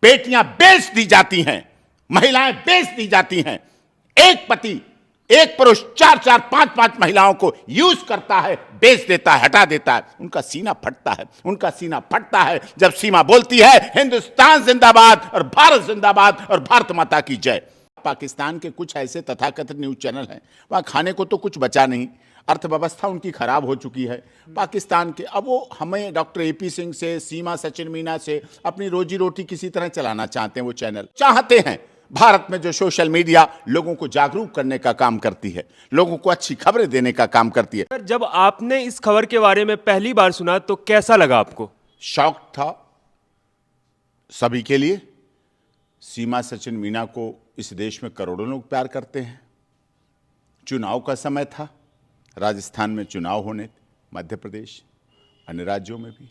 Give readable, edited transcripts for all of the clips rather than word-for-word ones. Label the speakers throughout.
Speaker 1: बेटियां बेच दी जाती हैं, महिलाएं बेच दी जाती हैं। एक पति, एक पुरुष चार चार पांच पांच महिलाओं को यूज करता है, बेच देता है, हटा देता है। उनका सीना फटता है, उनका सीना फटता है जब सीमा बोलती है हिंदुस्तान जिंदाबाद और भारत जिंदाबाद और भारत माता की जय। पाकिस्तान के कुछ ऐसे तथाकथित न्यूज चैनल हैं, वहां खाने को तो कुछ बचा नहीं, अर्थव्यवस्था उनकी खराब हो चुकी है पाकिस्तान के। अब वो हमें डॉक्टर एपी सिंह से, सीमा सचिन मीना से अपनी रोजी रोटी किसी तरह चलाना चाहते हैं। वो चैनल चाहते हैं भारत में जो सोशल मीडिया लोगों को जागरूक करने का काम करती है, लोगों को अच्छी खबरें देने का काम करती है।
Speaker 2: सर, जब आपने इस खबर के बारे में पहली बार सुना तो कैसा लगा आपको?
Speaker 1: शौक था सभी के लिए। सीमा सचिन मीना को इस देश में करोड़ों लोग प्यार करते हैं। चुनाव का समय था, राजस्थान में चुनाव होने, मध्य प्रदेश, अन्य राज्यों में भी।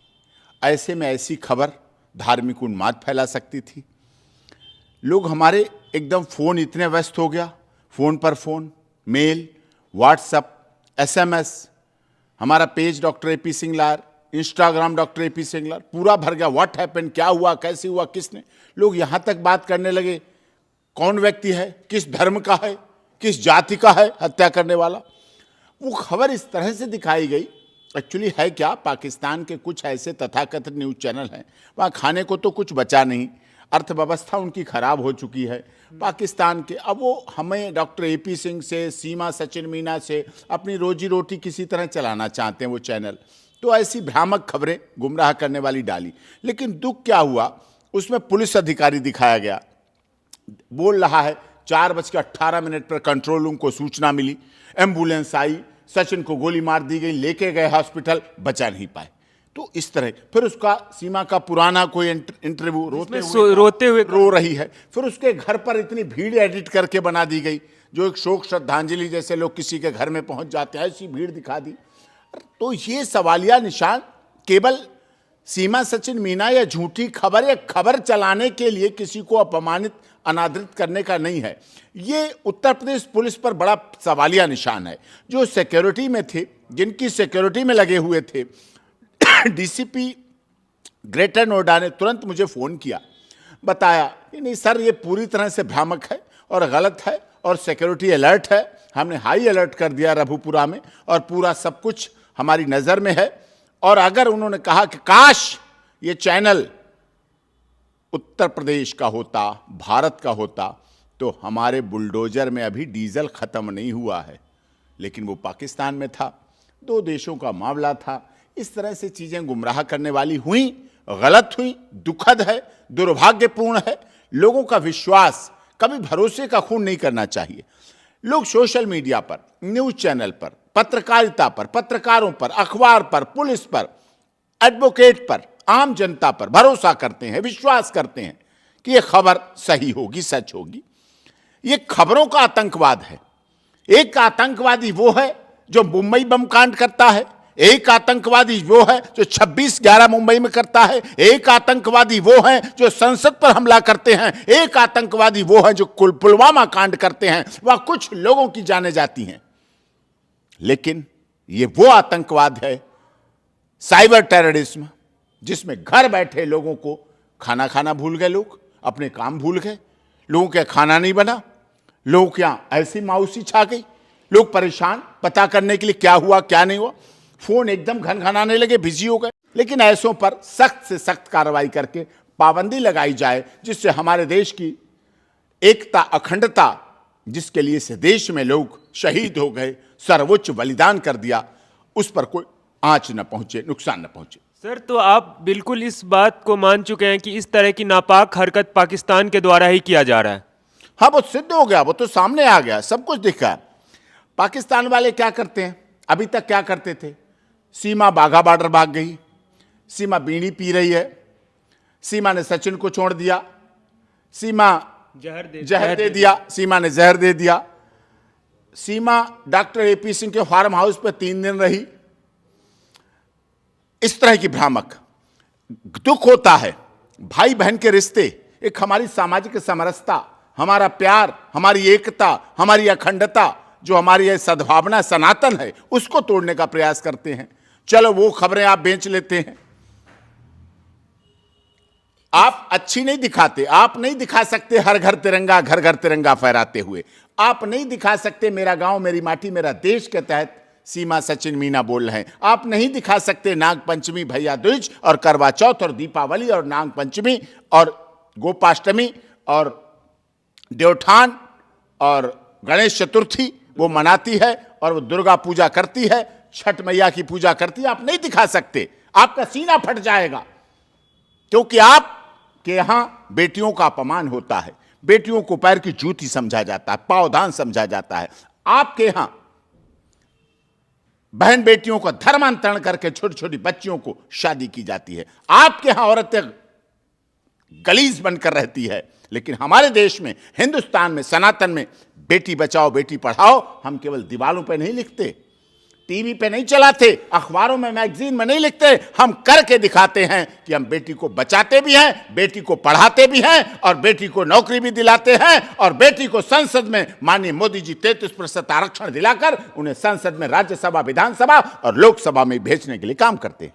Speaker 1: ऐसे में ऐसी खबर धार्मिक उन्माद फैला सकती थी। लोग हमारे एकदम फ़ोन इतने व्यस्त हो गया, फ़ोन पर फ़ोन, मेल, व्हाट्सएप, एसएमएस, हमारा page doctor AP Singlar, Instagram doctor AP Singlar पूरा भर गया। व्हाट हैपेंड, क्या हुआ, कैसे हुआ, किसने। लोग यहाँ तक बात करने लगे कौन व्यक्ति है, किस धर्म का है, किस जाति का है हत्या करने वाला। वो खबर इस तरह से दिखाई गई। एक्चुअली है क्या, पाकिस्तान के कुछ ऐसे तथाकथित न्यूज़ चैनल हैं, वहाँ खाने को तो कुछ बचा नहीं, अर्थव्यवस्था उनकी खराब हो चुकी है पाकिस्तान के। अब वो हमें डॉक्टर एपी सिंह से, सीमा सचिन मीना से अपनी रोजी रोटी किसी तरह चलाना चाहते हैं वो चैनल। तो ऐसी भ्रामक खबरें गुमराह करने वाली डाली। लेकिन दुख क्या हुआ, उसमें पुलिस अधिकारी दिखाया गया, बोल रहा है 4:18 पर कंट्रोल रूम को सूचना मिली, एम्बुलेंस आई, सचिन को गोली मार दी गई, लेके गए हॉस्पिटल, बचा नहीं पाए। तो इस तरह फिर उसका सीमा का पुराना कोई इंटरव्यू रोते हुए रो रही है। फिर उसके घर पर इतनी भीड़ एडिट करके बना दी गई, जो एक शोक श्रद्धांजलि जैसे लोग किसी के घर में पहुंच जाते हैं, ऐसी भीड़ दिखा दी। तो ये सवालिया निशान केवल सीमा सचिन मीना या झूठी खबर या खबर चलाने के लिए किसी को अपमानित अनादरित करने का नहीं है। ये उत्तर प्रदेश पुलिस पर बड़ा सवालिया निशान है। जो सिक्योरिटी में थे, जिनकी सिक्योरिटी में लगे हुए थे, डीसीपी ग्रेटर नोएडा ने तुरंत मुझे फ़ोन किया, बताया कि नहीं सर, ये पूरी तरह से भ्रामक है और गलत है और सिक्योरिटी अलर्ट है। हमने हाई अलर्ट कर दिया रघुपुरा में और पूरा सब कुछ हमारी नज़र में है। और अगर उन्होंने कहा कि काश ये चैनल उत्तर प्रदेश का होता, भारत का होता, तो हमारे बुलडोजर में अभी डीजल ख़त्म नहीं हुआ है। लेकिन वो पाकिस्तान में था, दो देशों का मामला था। इस तरह से चीज़ें गुमराह करने वाली हुई, गलत हुई, दुखद है, दुर्भाग्यपूर्ण है। लोगों का विश्वास, कभी भरोसे का खून नहीं करना चाहिए। लोग सोशल मीडिया पर, न्यूज़ चैनल पर, पत्रकारिता पर, पत्रकारों पर, अखबार पर, पुलिस पर, एडवोकेट पर, आम जनता पर भरोसा करते हैं, विश्वास करते हैं कि ये खबर सही होगी, सच होगी। ये खबरों का आतंकवाद है। एक आतंकवादी वो है जो मुंबई बम कांड करता है, एक आतंकवादी वो है जो 26/11 मुंबई में करता है, एक आतंकवादी वो है जो संसद पर हमला करते हैं, एक आतंकवादी वो है जो पुलवामा कांड करते हैं, वह कुछ लोगों की जाने जाती हैं। लेकिन ये वो आतंकवाद है, साइबर टेररिज्म, जिसमें घर बैठे लोगों को खाना खाना भूल गए, लोग अपने काम भूल गए, लोगों के खाना नहीं बना, लोगों के यहाँ ऐसी मायूसी छा गई, लोग परेशान पता करने के लिए क्या हुआ क्या नहीं हुआ, फोन एकदम घनघनाने लगे, बिजी हो गए। लेकिन ऐसों पर सख्त से सख्त कार्रवाई करके पाबंदी लगाई जाए, जिससे हमारे देश की एकता, अखंडता, जिसके लिए इस देश में लोग शहीद हो गए, सर्वोच्च बलिदान कर दिया, उस पर कोई आंच न पहुंचे, नुकसान न पहुंचे।
Speaker 2: सर, तो आप बिल्कुल इस बात को मान चुके हैं कि इस तरह की नापाक हरकत पाकिस्तान के द्वारा ही किया जा रहा है?
Speaker 1: हाँ, वो सिद्ध हो गया, वो तो सामने आ गया, सब कुछ दिखा। पाकिस्तान वाले क्या करते हैं, अभी तक क्या करते थे, सीमा बाघा बॉर्डर भाग गई, सीमा बीड़ी पी रही है, सीमा ने सचिन को छोड़ दिया, सीमा जहर दे दिया, सीमा ने जहर दे दिया, सीमा डॉक्टर एपी सिंह के फार्म हाउस पर 3 दिन रही। इस तरह की भ्रामक, दुख होता है। भाई बहन के रिश्ते, एक हमारी सामाजिक समरसता, हमारा प्यार, हमारी एकता, हमारी अखंडता, जो हमारी यह सद्भावना सनातन है, उसको तोड़ने का प्रयास करते हैं। चलो वो खबरें आप बेच लेते हैं। आप अच्छी नहीं दिखाते, आप नहीं दिखा सकते हर घर तिरंगा, घर घर तिरंगा फहराते हुए। आप नहीं दिखा सकते मेरा गांव मेरी माटी मेरा देश के तहत सीमा सचिन मीना बोल रहे हैं। आप नहीं दिखा सकते नाग पंचमी, भैया दूज और करवा चौथ और दीपावली और नाग पंचमी और गोपाष्टमी और देवठान और गणेश चतुर्थी वो मनाती है और वो दुर्गा पूजा करती है, छठ मैया की पूजा करती है। आप नहीं दिखा सकते, आपका सीना फट जाएगा, क्योंकि आपके यहां बेटियों का अपमान होता है, बेटियों को पैर की जूती समझा जाता है, पावदान समझा जाता है। आपके यहां बहन बेटियों का धर्मांतरण करके छोटी छोटी बच्चियों को शादी की जाती है। आपके यहां औरतें गलीज बनकर रहती है। लेकिन हमारे देश में, हिंदुस्तान में, सनातन में बेटी बचाओ बेटी पढ़ाओ हम केवल दीवारों पे नहीं लिखते, टीवी पे नहीं चलाते, अखबारों में मैगजीन में नहीं लिखते, हम करके दिखाते हैं कि हम बेटी को बचाते भी हैं, बेटी को पढ़ाते भी हैं और बेटी को नौकरी भी दिलाते हैं और बेटी को संसद में माननीय मोदी जी 33% आरक्षण दिलाकर उन्हें संसद में राज्यसभा, विधानसभा और लोकसभा में भेजने के लिए काम करते हैं।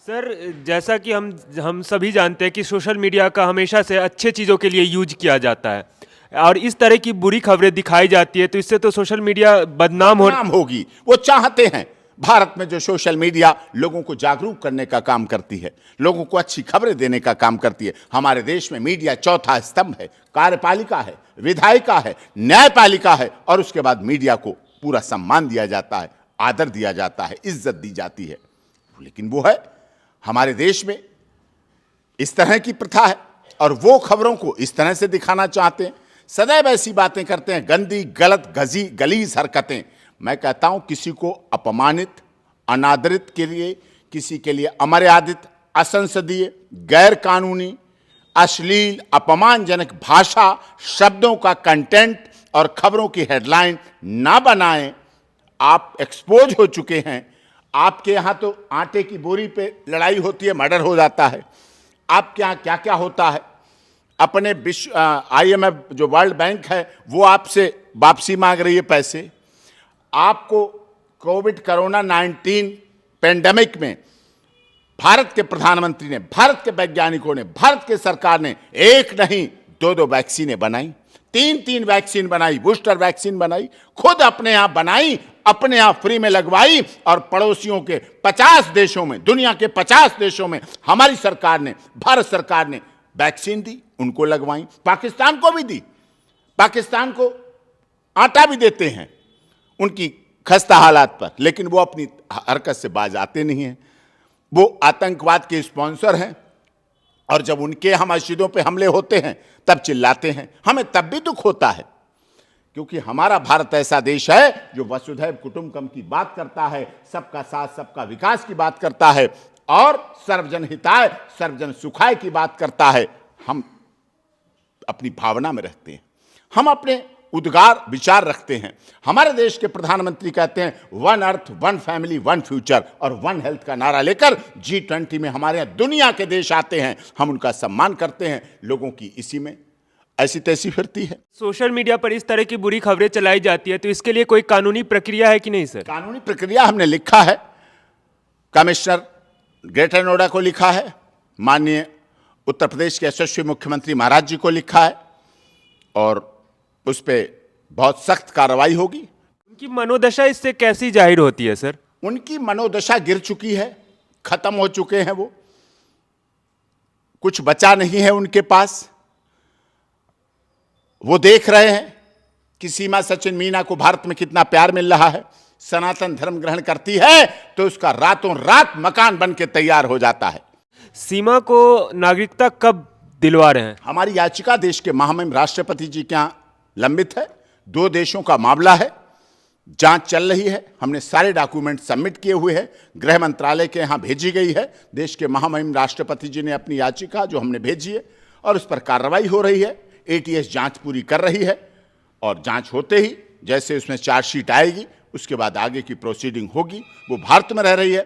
Speaker 2: सर, जैसा कि हम सभी जानते हैं कि सोशल मीडिया का हमेशा से अच्छे चीज़ों के लिए यूज किया जाता है और इस तरह की बुरी खबरें दिखाई जाती है तो इससे तो सोशल मीडिया बदनाम
Speaker 1: होगी। वो चाहते हैं भारत में जो सोशल मीडिया लोगों को जागरूक करने का काम करती है, लोगों को अच्छी खबरें देने का काम करती है। हमारे देश में मीडिया चौथा स्तंभ है, कार्यपालिका है, विधायिका है, न्यायपालिका है और उसके बाद मीडिया को पूरा सम्मान दिया जाता है, आदर दिया जाता है, इज्जत दी जाती है। लेकिन वो है हमारे देश में इस तरह की प्रथा है और वो खबरों को इस तरह से दिखाना चाहते हैं, सदैव ऐसी बातें करते हैं, गंदी गलत गलीज हरकतें। मैं कहता हूं किसी को अपमानित, अनादरित के लिए, किसी के लिए अमर्यादित, असंसदीय, गैर कानूनी, अश्लील, अपमानजनक भाषा, शब्दों का कंटेंट और खबरों की हेडलाइन ना बनाएं। आप एक्सपोज हो चुके हैं। आपके यहां तो आटे की बोरी पे लड़ाई होती है, मर्डर हो जाता है। आपके यहां क्या क्या होता है। अपने विश्व IMF जो वर्ल्ड बैंक है वो आपसे वापसी मांग रही है पैसे। आपको कोविड कोरोना 19 पेंडेमिक में भारत के प्रधानमंत्री ने, भारत के वैज्ञानिकों ने, भारत के सरकार ने एक नहीं दो वैक्सीनें बनाई, तीन वैक्सीन बनाई, बूस्टर वैक्सीन बनाई, खुद अपने यहां बनाई, अपने यहां फ्री में लगवाई और पड़ोसियों के 50 देशों में, दुनिया के 50 देशों में हमारी सरकार ने, भारत सरकार ने वैक्सीन दी, उनको लगवाई। पाकिस्तान को भी दी, पाकिस्तान को आटा भी देते हैं उनकी खस्ता हालात पर, लेकिन वो अपनी हरकत से बाज आते नहीं हैं। वो आतंकवाद के स्पॉन्सर हैं और जब उनके यहाँ मस्जिदों पे हमले होते हैं तब चिल्लाते हैं। हमें तब भी दुख होता है, क्योंकि हमारा भारत ऐसा देश है जो वसुधैव कुटुंबकम की बात करता है, सबका साथ सबका विकास की बात करता है और सर्वजन हिताय सर्वजन सुखाय की बात करता है। हम अपनी भावना में रहते हैं, हम अपने उद्गार विचार रखते हैं। हमारे देश के प्रधानमंत्री कहते हैं one earth, one family, one future और वन हेल्थ का नारा लेकर G20 में हमारे यहाँ दुनिया के देश आते हैं। हम उनका सम्मान करते हैं। लोगों की इसी में ऐसी तैसी फिरती है।
Speaker 2: सोशल मीडिया पर इस तरह की बुरी खबरें चलाई जाती है तो इसके लिए कोई कानूनी प्रक्रिया है कि नहीं सर?
Speaker 1: कानूनी प्रक्रिया हमने लिखा है, कमिश्नर ग्रेटर नोएडा को लिखा है, माननीय उत्तर प्रदेश के यशस्वी मुख्यमंत्री महाराज जी को लिखा है और उस पर बहुत सख्त कार्रवाई होगी।
Speaker 2: उनकी मनोदशा इससे कैसी जाहिर होती है सर?
Speaker 1: उनकी मनोदशा गिर चुकी है, खत्म हो चुके हैं, वो कुछ बचा नहीं है उनके पास। वो देख रहे हैं कि सीमा सचिन मीना को भारत में कितना प्यार मिल रहा है। सनातन धर्म ग्रहण करती है तो उसका रातों रात मकान बन के तैयार हो जाता है।
Speaker 2: सीमा को नागरिकता कब दिलवा रहे हैं?
Speaker 1: हमारी याचिका देश के महामहिम राष्ट्रपति जी के यहाँ लंबित है। 2 देशों का मामला है, जांच चल रही है। हमने सारे डॉक्यूमेंट सबमिट किए हुए हैं, गृह मंत्रालय के यहाँ भेजी गई है। देश के महामहिम राष्ट्रपति जी ने अपनी याचिका जो हमने भेजी है और उस पर कार्रवाई हो रही है। ATS जांच पूरी कर रही है और जांच होते ही जैसे उसमें चार्जशीट आएगी उसके बाद आगे की प्रोसीडिंग होगी। वो भारत में रह रही है।